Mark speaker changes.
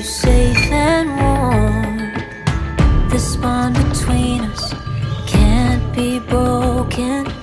Speaker 1: you safe and warm. This bond between us can't be broken.